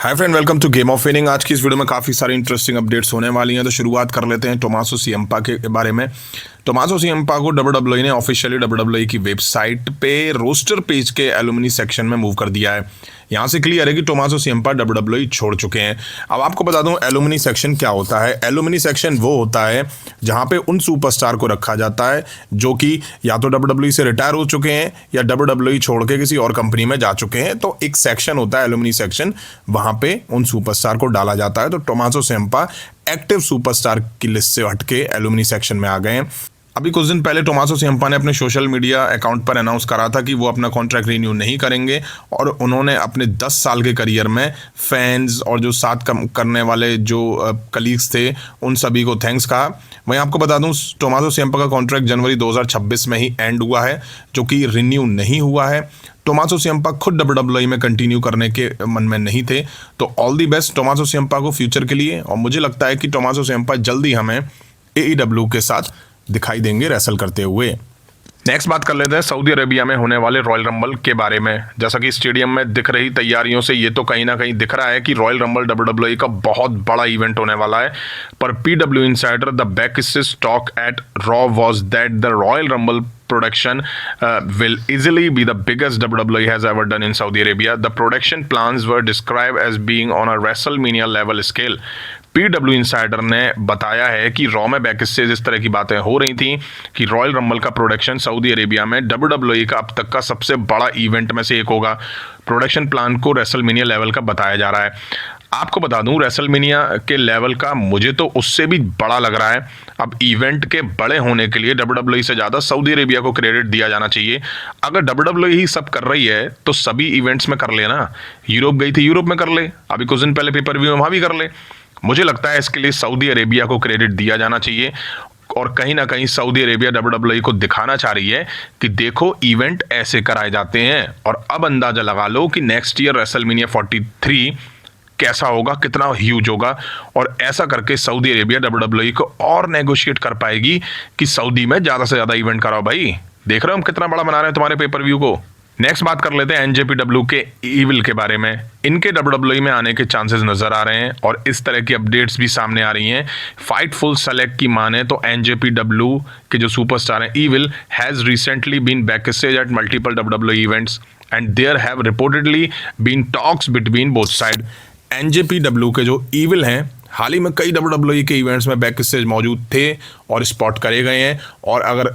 Hi friend, welcome to game of winning. आज की इस वीडियो में काफ़ी सारी इंटरेस्टिंग अपडेट्स होने वाली हैं। तो शुरुआत कर लेते हैं टोमासो सिएम्पा के बारे में। टोमासो सिएम्पा को WWE ने ऑफिशियली WWE की वेबसाइट पे रोस्टर पेज के एलुमनी सेक्शन में मूव कर दिया है। यहाँ से क्लियर है कि टोमासो सिएम्पा WWE छोड़ चुके हैं। अब आपको बता दूं एलुमनी सेक्शन क्या होता है। एलुमनी सेक्शन वो होता है जहाँ पे उन सुपरस्टार को रखा जाता है जो कि या तो WWE से रिटायर हो चुके हैं या WWE छोड़ के किसी और कंपनी में जा चुके हैं। तो एक सेक्शन होता है एलुमनी सेक्शन, वहाँ पे उन सुपरस्टार को डाला जाता है। तो टोमासो सिएम्पा एक्टिव सुपरस्टार की लिस्ट से हटके एलुमनी सेक्शन में आ गए हैं। अभी कुछ दिन पहले टोमासो सिएम्पा ने अपने सोशल मीडिया अकाउंट पर अनाउंस करा था कि वो अपना कॉन्ट्रैक्ट रिन्यू नहीं करेंगे और उन्होंने अपने 10 साल के करियर में फैंस और जो साथ करने वाले जो कलीग्स थे उन सभी को थैंक्स कहा। वहीं आपको बता दूं टोमासो सिएम्पा का कॉन्ट्रैक्ट जनवरी 2026 में ही एंड हुआ है, जो कि रिन्यू नहीं हुआ है। टोमासो सिएम्पा खुद WWE में कंटिन्यू करने के मन में नहीं थे। तो all the best Tommaso Ciampa को फ्यूचर के लिए, और मुझे लगता है कि टोमासो सिएम्पा जल्दी हमें AEW के साथ दिखाई देंगे रेसल करते हुए। नेक्स्ट बात कर लेते हैं सऊदी अरेबिया में होने वाले रॉयल रंबल के बारे में। जैसा कि स्टेडियम में दिख रही तैयारियों से ये तो कहीं ना कहीं दिख रहा है कि रॉयल रंबल WWE का बहुत बड़ा इवेंट होने वाला है। पर PW insider the backstage talk eight raw was that the royal rumble production will easily be the biggest WWE has ever done in Saudi Arabia. The production plans were described as being on a WrestleMania level scale. PW insider ने बताया है कि raw में backstage इस तरह की बातें हो रही थी कि रॉयल रंबल का प्रोडक्शन सऊदी अरेबिया में WWE का अब तक का सबसे बड़ा इवेंट में से एक होगा। प्रोडक्शन प्लान को रेसलमेनिया लेवल का बताया जा रहा है। आपको बता दूं रेसलमेनिया के लेवल का मुझे तो उससे भी बड़ा लग रहा है। अब इवेंट के बड़े होने के लिए WWE से ज़्यादा सऊदी अरेबिया को क्रेडिट दिया जाना चाहिए। अगर WWE ही सब कर रही है तो सभी इवेंट्स में कर लेना। यूरोप गई थी, यूरोप में कर ले। अभी कुछ दिन पहले पेपर व्यू में वहाँ भी कर ले। मुझे लगता है इसके लिए सऊदी अरेबिया को क्रेडिट दिया जाना चाहिए। और कहीं ना कहीं सऊदी अरेबिया WWE को दिखाना चाह रही है कि देखो इवेंट ऐसे कराए जाते हैं। और अब अंदाजा लगा लो कि नेक्स्ट ईयर रेसलमेनिया 43 कैसा होगा, कितना ह्यूज होगा। और ऐसा करके सऊदी अरेबिया WWE को और नेगोशिएट कर पाएगी कि सऊदी में ज़्यादा से ज़्यादा इवेंट कराओ। भाई देख रहे हो हम कितना बड़ा बना रहे हैं तुम्हारे पेपर व्यू को। नेक्स्ट बात कर लेते हैं NJPW के ईविल के बारे में। इनके WWE में आने के चांसेस नजर आ रहे हैं और इस तरह की अपडेट्स भी सामने आ रही हैं। फाइटफुल सेलेक्ट की माने तो NJPW के जो सुपरस्टार हैं Evil has recently been backstage at multiple WWE events and there have reportedly been talks between both side. NJPW के जो ईविल हैं हाल ही में कई WWE के इवेंट्स में बैक स्टेज मौजूद थे और स्पॉट करे गए हैं। और अगर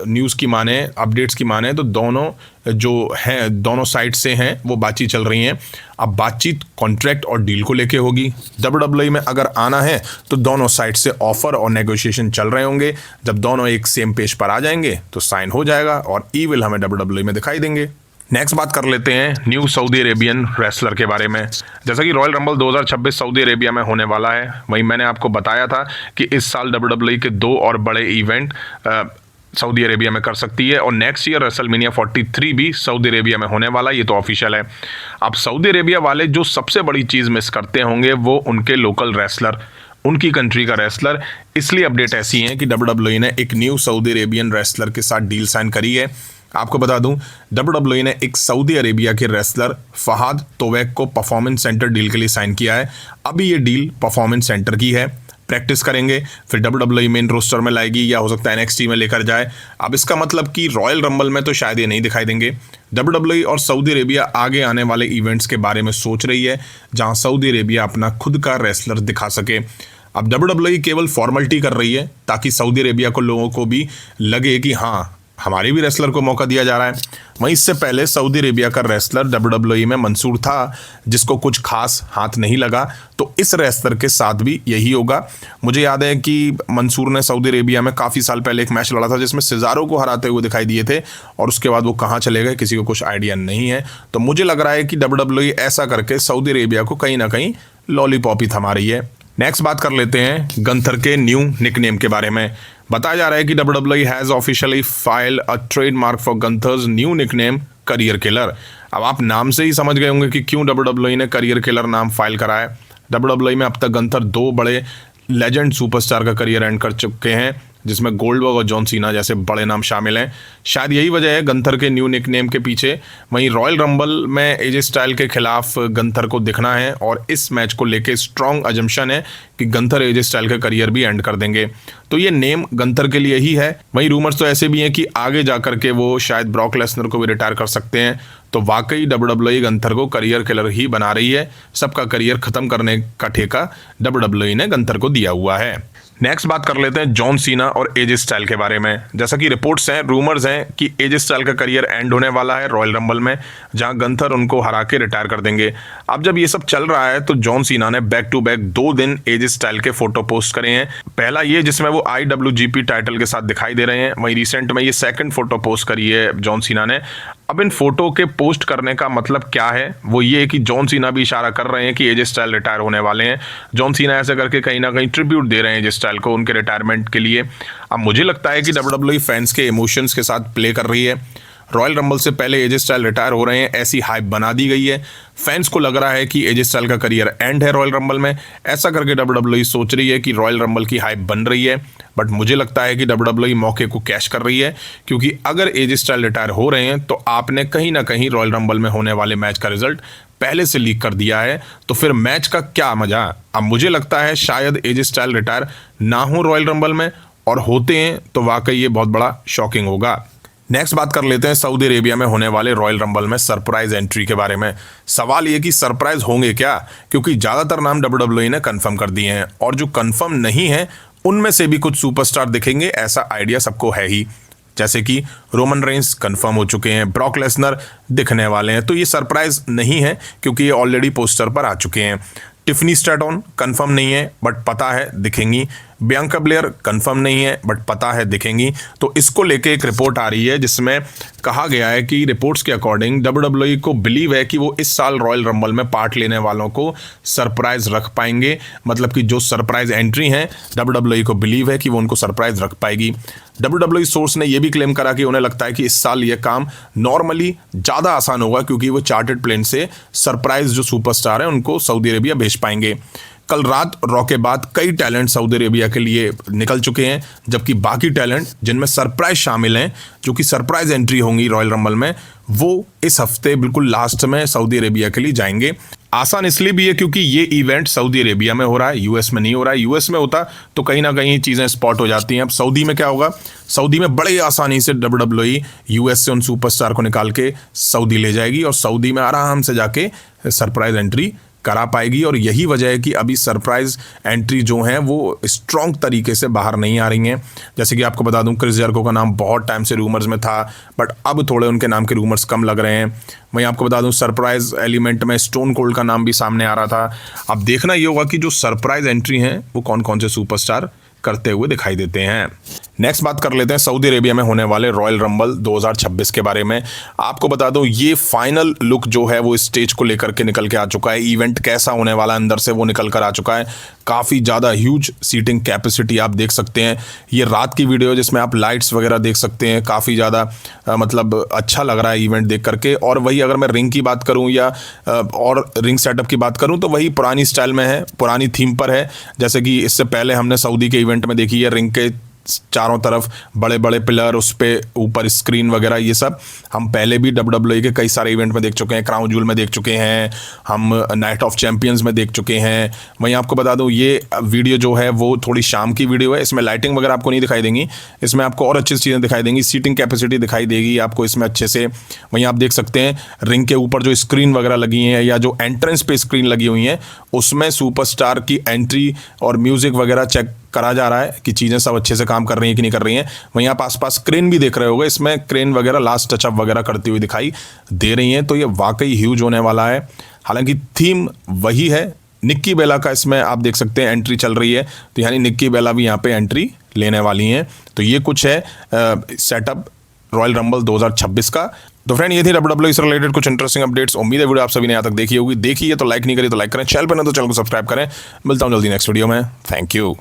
न्यूज़ की माने, अपडेट्स की माने तो दोनों जो हैं दोनों साइड से हैं वो बातचीत चल रही हैं। अब बातचीत कॉन्ट्रैक्ट और डील को लेके होगी। WWE में अगर आना है तो दोनों साइड से ऑफर और नेगोशिएशन चल रहे होंगे। जब दोनों एक सेम पेज पर आ जाएंगे तो साइन हो जाएगा और ईविल हमें WWE में दिखाई देंगे। नेक्स्ट बात कर लेते हैं न्यू सऊदी अरेबियन रेसलर के बारे में। जैसा कि रॉयल रंबल 2026 सऊदी अरेबिया में होने वाला है, वहीं मैंने आपको बताया था कि इस साल WWE के 2 और बड़े इवेंट सऊदी अरेबिया में कर सकती है और नेक्स्ट ईयर रेसलमेनिया 43 भी सऊदी अरेबिया में होने वाला है। ये तो ऑफिशियल है। अब सऊदी अरेबिया वाले जो सबसे बड़ी चीज़ मिस करते होंगे वो उनके लोकल रेसलर, उनकी कंट्री का रेसलर। इसलिए अपडेट ऐसी है कि WWE ने एक न्यू सऊदी अरेबियन रेसलर के साथ डील साइन करी है। आपको बता दूं WWE ने एक सऊदी अरेबिया के रेसलर फहाद तोवेक को परफॉर्मेंस सेंटर डील के लिए साइन किया है। अभी ये डील परफॉर्मेंस सेंटर की है, प्रैक्टिस करेंगे, फिर WWE मेन रोस्टर में लाएगी या हो सकता है NXT में लेकर जाए। अब इसका मतलब कि रॉयल रंबल में तो शायद ये नहीं दिखाई देंगे। WWE और सऊदी अरेबिया आगे आने वाले इवेंट्स के बारे में सोच रही है जहां सऊदी अरेबिया अपना खुद का रेसलर दिखा सके। अब WWE केवल फॉर्मेलिटी कर रही है ताकि सऊदी अरेबिया को लोगों को भी लगे कि हाँ हमारे भी रेसलर को मौका दिया जा रहा है। वहीं इससे पहले सऊदी अरेबिया का रेसलर WWE में मंसूर था जिसको कुछ खास हाथ नहीं लगा। तो इस रेसलर के साथ भी यही होगा। मुझे याद है कि मंसूर ने सऊदी अरेबिया में काफ़ी साल पहले एक मैच लड़ा था जिसमें सिजारो को हराते हुए दिखाई दिए थे और उसके बाद वो कहाँ चले गए किसी को कुछ आइडिया नहीं है। तो मुझे लग रहा है कि WWE ऐसा करके सऊदी अरेबिया को कहीं ना कहीं लॉलीपॉप ही थमा रही है। नेक्स्ट बात कर लेते हैं गंथर के न्यू निकनेम के बारे में। बताया जा रहा है कि WWE has officially filed a trademark for Gunther's new nickname career killer. अब आप नाम से ही समझ गए होंगे कि क्यों WWE ने करियर किलर नाम फाइल करा है। WWE में अब तक गंथर 2 बड़े लेजेंड सुपरस्टार का करियर एंड कर चुके हैं जिसमें गोल्डबर्ग और जॉन सीना जैसे बड़े नाम शामिल हैं। शायद यही वजह है गंथर के न्यू निकनेम के पीछे। वहीं रॉयल रंबल में एजे स्टाइल के खिलाफ गंथर को दिखना है और इस मैच को लेके स्ट्रॉन्ग अजम्पशन है कि गंथर एजे स्टाइल का करियर भी एंड कर देंगे, तो ये नेम गंथर के लिए ही है। वहीं रूमर्स तो ऐसे भी हैं कि आगे जाकर के वो शायद ब्रॉक लेसनर को भी रिटायर कर सकते हैं। तो वाकई WWE गंथर को करियर किलर ही बना रही है। सबका करियर खत्म करने का ठेका WWE ने गंथर को दिया हुआ है। नेक्स्ट बात कर लेते हैं जॉन सीना और एजे स्टाइल के बारे में। जैसा कि रिपोर्ट्स हैं, रूमर्स हैं कि एजे स्टाइल का करियर एंड होने वाला है रॉयल रंबल में, जहां गंथर उनको हरा के रिटायर कर देंगे। अब जब ये सब चल रहा है तो जॉन सीना ने बैक टू बैक 2 दिन एजे स्टाइल के फोटो पोस्ट करे हैं। पहला ये जिसमें वो IWGP टाइटल के साथ दिखाई दे रहे हैं, वहीं रिसेंट में ये सेकंड फोटो पोस्ट करी है जॉन सीना ने। अब इन फोटो के पोस्ट करने का मतलब क्या है, वो ये है कि जॉन सीना भी इशारा कर रहे हैं कि एजे स्टाइल रिटायर होने वाले हैं। जॉन सीना ऐसे करके कहीं ना कहीं ट्रिब्यूट दे रहे हैं एजे स्टाइल को उनके रिटायरमेंट के लिए। अब मुझे लगता है कि WWE फैंस के इमोशंस के साथ प्ले कर रही है। रॉयल रंबल से पहले एजे स्टाइल रिटायर हो रहे हैं, ऐसी हाइप बना दी गई है। फैंस को लग रहा है कि एजे स्टाइल का करियर एंड है रॉयल रंबल में। ऐसा करके WWE सोच रही है कि रॉयल रंबल की हाइप बन रही है, बट मुझे लगता है कि WWE मौके को कैश कर रही है, क्योंकि अगर एजे स्टाइल रिटायर हो रहे हैं तो आपने कहीं ना कहीं रॉयल रंबल में होने वाले मैच का रिजल्ट पहले से लीक कर दिया है, तो फिर मैच का क्या मजा। अब मुझे लगता है शायद एजे स्टाइल रिटायर ना हो रॉयल रंबल में, और होते हैं तो वाकई ये बहुत बड़ा शॉकिंग होगा। नेक्स्ट बात कर लेते हैं सऊदी अरेबिया में होने वाले रॉयल रंबल में सरप्राइज एंट्री के बारे में। सवाल ये कि सरप्राइज होंगे क्या, क्योंकि ज़्यादातर नाम WWE ने कंफर्म कर दिए हैं, और जो कंफर्म नहीं है उनमें से भी कुछ सुपरस्टार दिखेंगे, ऐसा आइडिया सबको है ही। जैसे कि रोमन रेंस कंफर्म हो चुके हैं, ब्रॉक लेसनर दिखने वाले हैं, तो ये सरप्राइज नहीं है क्योंकि ये ऑलरेडी पोस्टर पर आ चुके हैं। टिफनी स्ट्रैटन कंफर्म नहीं है बट पता है दिखेंगी। बियांका ब्लेयर कंफर्म नहीं है बट पता है दिखेंगी। तो इसको लेके एक रिपोर्ट आ रही है जिसमें कहा गया है कि रिपोर्ट्स के अकॉर्डिंग WWE को बिलीव है कि वो इस साल रॉयल रंबल में पार्ट लेने वालों को सरप्राइज रख पाएंगे। मतलब कि जो सरप्राइज एंट्री हैं WWE को बिलीव है कि वो उनको सरप्राइज रख पाएगी। WWE सोर्स ने यह भी क्लेम करा कि उन्हें लगता है कि इस साल ये काम नॉर्मली ज़्यादा आसान होगा, क्योंकि वो चार्टर्ड प्लेन से सरप्राइज जो सुपरस्टार हैं उनको सऊदी अरेबिया भेज पाएंगे। कल रात रॉ के बाद कई टैलेंट सऊदी अरेबिया के लिए निकल चुके हैं, जबकि बाकी टैलेंट जिनमें सरप्राइज शामिल हैं, जो कि सरप्राइज एंट्री होंगी रॉयल रंबल में, वो इस हफ्ते बिल्कुल लास्ट में सऊदी अरेबिया के लिए जाएंगे। आसान इसलिए भी है क्योंकि ये इवेंट सऊदी अरेबिया में हो रहा है, यूएस में नहीं हो रहा है। यूएस में होता तो कहीं ना कहीं चीज़ें स्पॉट हो जाती हैं। अब सऊदी में क्या होगा, सऊदी में बड़े आसानी से WWE यूएस से उन सुपरस्टार को निकाल के सऊदी ले जाएगी और सऊदी में आराम से जाके सरप्राइज एंट्री करा पाएगी। और यही वजह है कि अभी सरप्राइज एंट्री जो हैं वो स्ट्रॉन्ग तरीके से बाहर नहीं आ रही हैं। जैसे कि आपको बता दूं, क्रिस जेरिको का नाम बहुत टाइम से रूमर्स में था, बट अब थोड़े उनके नाम के रूमर्स कम लग रहे हैं। वहीं आपको बता दूं, सरप्राइज एलिमेंट में स्टोन कोल्ड का नाम भी सामने आ रहा था। अब देखना ये होगा कि जो सरप्राइज एंट्री हैं वो कौन कौन से सुपरस्टार करते हुए दिखाई देते हैं। नेक्स्ट बात कर लेते हैं सऊदी अरेबिया में होने वाले रॉयल रंबल 2026 के बारे में। आपको बता दूं, ये फाइनल लुक जो है वो स्टेज को लेकर के निकल के आ चुका है। इवेंट कैसा होने वाला है अंदर से वो निकल कर आ चुका है। काफ़ी ज़्यादा ह्यूज सीटिंग कैपेसिटी आप देख सकते हैं। ये रात की वीडियो जिसमें आप लाइट्स वगैरह देख सकते हैं, काफ़ी ज़्यादा मतलब अच्छा लग रहा है इवेंट देख करके। और वही अगर मैं रिंग की बात करूँ या और रिंग सेटअप की बात करूँ तो वही पुरानी स्टाइल में है, पुरानी थीम पर है। जैसे कि इससे पहले हमने सऊदी के इवेंट में देखी है, रिंग के चारों तरफ बड़े बड़े पिलर, उस पे ऊपर स्क्रीन वगैरह, ये सब हम पहले भी WWE के कई सारे इवेंट में देख चुके हैं। क्राउन जूल में देख चुके हैं, हम नाइट ऑफ चैंपियंस में देख चुके हैं। वहीं आपको बता दूं, ये वीडियो जो है वो थोड़ी शाम की वीडियो है। इसमें लाइटिंग वगैरह आपको नहीं दिखाई देंगी, इसमें आपको और अच्छी चीज़ें दिखाई देंगी। सीटिंग कैपेसिटी दिखाई देगी आपको इसमें अच्छे से। वहीं आप देख सकते हैं रिंग के ऊपर जो स्क्रीन वगैरह लगी हैं या जो एंट्रेंस पे स्क्रीन लगी हुई हैं, उसमें सुपरस्टार की एंट्री और म्यूज़िक वगैरह चेक करा जा रहा है कि चीज़ें सब अच्छे से काम कर रही हैं कि नहीं कर रही हैं। वहीं आप आसपास क्रेन भी देख रहे होंगे, इसमें क्रेन वगैरह लास्ट टचअप वगैरह करती हुई दिखाई दे रही हैं। तो ये वाकई ह्यूज होने वाला है। हालांकि थीम वही है, निक्की बेला का इसमें आप देख सकते हैं एंट्री चल रही है, तो यानी निक्की बेला भी यहाँ पे एंट्री लेने वाली हैं। तो ये कुछ है सेटअप रॉयल रंबल 2026 का। तो फ्रेंड, ये थी WWE से रिलेटेड कुछ इंटरेस्टिंग अपडेट्स। उम्मीद है वीडियो आप सभी ने यहाँ तक देखी होगी। देखी है तो लाइक नहीं करी तो लाइक करें, चैनल पर नहीं तो चैनल को सब्सक्राइब करें। मिलता हूँ जल्दी नेक्स्ट वीडियो में। Thank you.